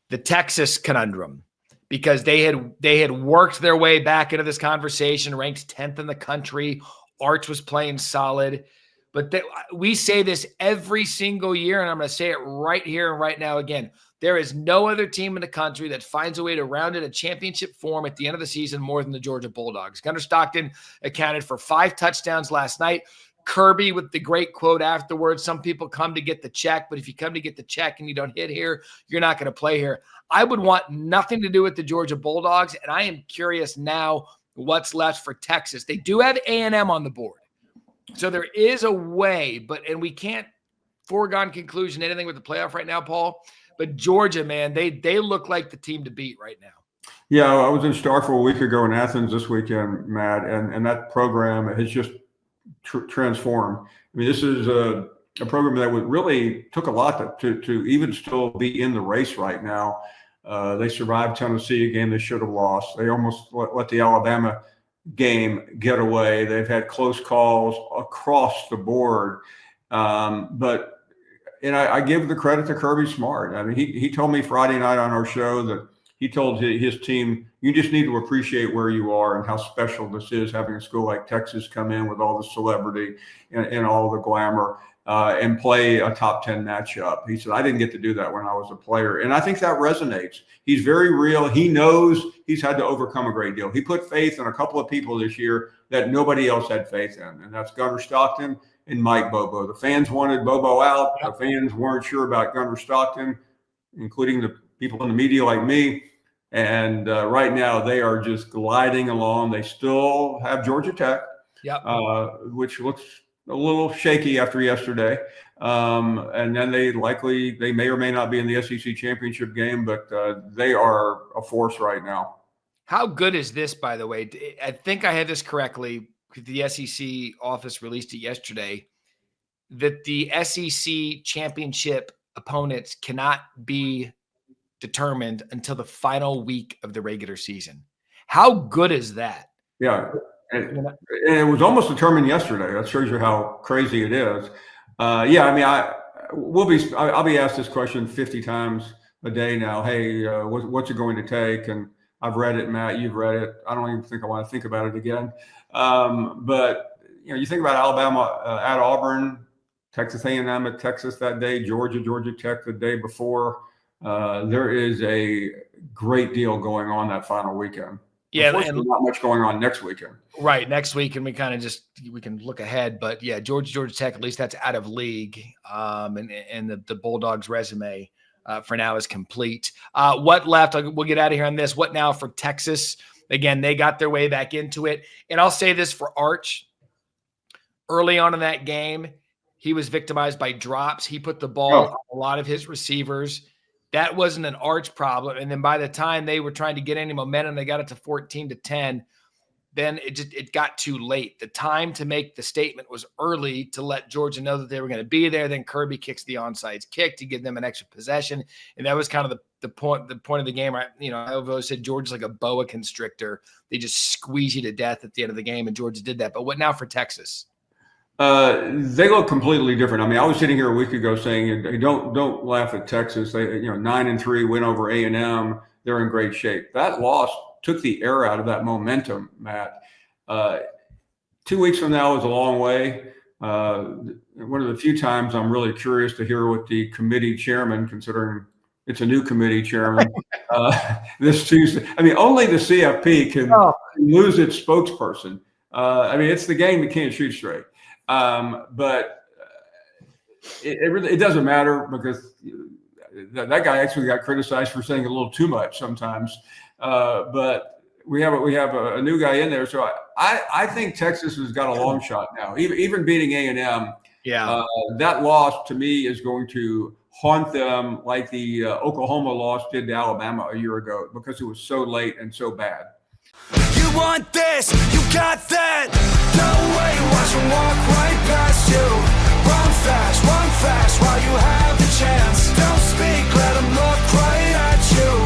the Texas conundrum, because they had worked their way back into this conversation, ranked 10th in the country. Arch was playing solid. But we say this every single year, and I'm going to say it right here and right now again. There is no other team in the country that finds a way to round in a championship form at the end of the season more than the Georgia Bulldogs. Gunner Stockton accounted for 5 touchdowns last night. Kirby with the great quote afterwards, some people come to get the check, but if you come to get the check and you don't hit here, you're not going to play here. I would want nothing to do with the Georgia Bulldogs, and I am curious now what's left for Texas. They do have A&M on the board. So there is a way, and we can't foregone conclusion anything with the playoff right now, Paul. But Georgia, man, they look like the team to beat right now. Yeah, I was in Starkville a week ago in Athens this weekend, Matt, and that program has just transformed. I mean, this is a program that really took a lot to even still be in the race right now. They survived Tennessee, a game they should have lost. They almost let the Alabama game get away. They've had close calls across the board. But I give the credit to Kirby Smart. I mean, he told me Friday night on our show that he told his team, you just need to appreciate where you are and how special this is, having a school like Texas come in with all the celebrity and all the glamour and play a top 10 matchup. He said, I didn't get to do that when I was a player. And I think that resonates. He's very real. He knows he's had to overcome a great deal. He put faith in a couple of people this year that nobody else had faith in, and that's Gunner Stockton and Mike Bobo. The fans wanted Bobo out. The fans weren't sure about Gunner Stockton, including the people in the media like me. And right now they are just gliding along. They still have Georgia Tech, which looks a little shaky after yesterday. And then they may or may not be in the SEC championship game, but they are a force right now. How good is this, by the way? I think I had this correctly. The SEC office released it yesterday that the SEC championship opponents cannot be determined until the final week of the regular season. How good is that? Yeah. And it was almost determined yesterday. That shows you how crazy it is. Yeah, I mean, I'll be asked this question 50 times a day now. Hey, what's it going to take? And I've read it, Matt. You've read it. I don't even think I want to think about it again. But you think about Alabama at Auburn, Texas A&M at Texas that day, Georgia Tech the day before. There is a great deal going on that final weekend. Yeah, and not much going on next weekend. Right, next week, and we kind of we can look ahead. But yeah, Georgia Tech, at least that's out of league, and the Bulldogs' resume for now is complete. What left? We'll get out of here on this. What now for Texas? Again, they got their way back into it, and I'll say this for Arch. Early on in that game, he was victimized by drops. He put the ball on a lot of his receivers. That wasn't an Arch problem. And then by the time they were trying to get any momentum, they got it to 14-10. Then it got too late. The time to make the statement was early to let Georgia know that they were going to be there. Then Kirby kicks the onside kick to give them an extra possession. And that was kind of the point of the game. Right? I've always said Georgia's like a boa constrictor. They just squeeze you to death at the end of the game, and Georgia did that. But what now for Texas? They look completely different. I mean, I was sitting here a week ago saying, don't laugh at Texas. They, 9-3 win over A&M. They're in great shape. That loss took the air out of that momentum, Matt. 2 weeks from now is a long way. One of the few times I'm really curious to hear what the committee chairman, considering it's a new committee chairman, this Tuesday. I mean, only the CFP can lose its spokesperson. I mean, it's the game that can't shoot straight. But it doesn't matter, because that guy actually got criticized for saying a little too much sometimes. But we have a new guy in there, so I think Texas has got a long shot now. Even beating A&M, that loss to me is going to haunt them like the Oklahoma loss did to Alabama a year ago, because it was so late and so bad. You want this, you got that. No way, watch them walk right past you. Run fast while you have the chance. Don't speak, let them look right at you.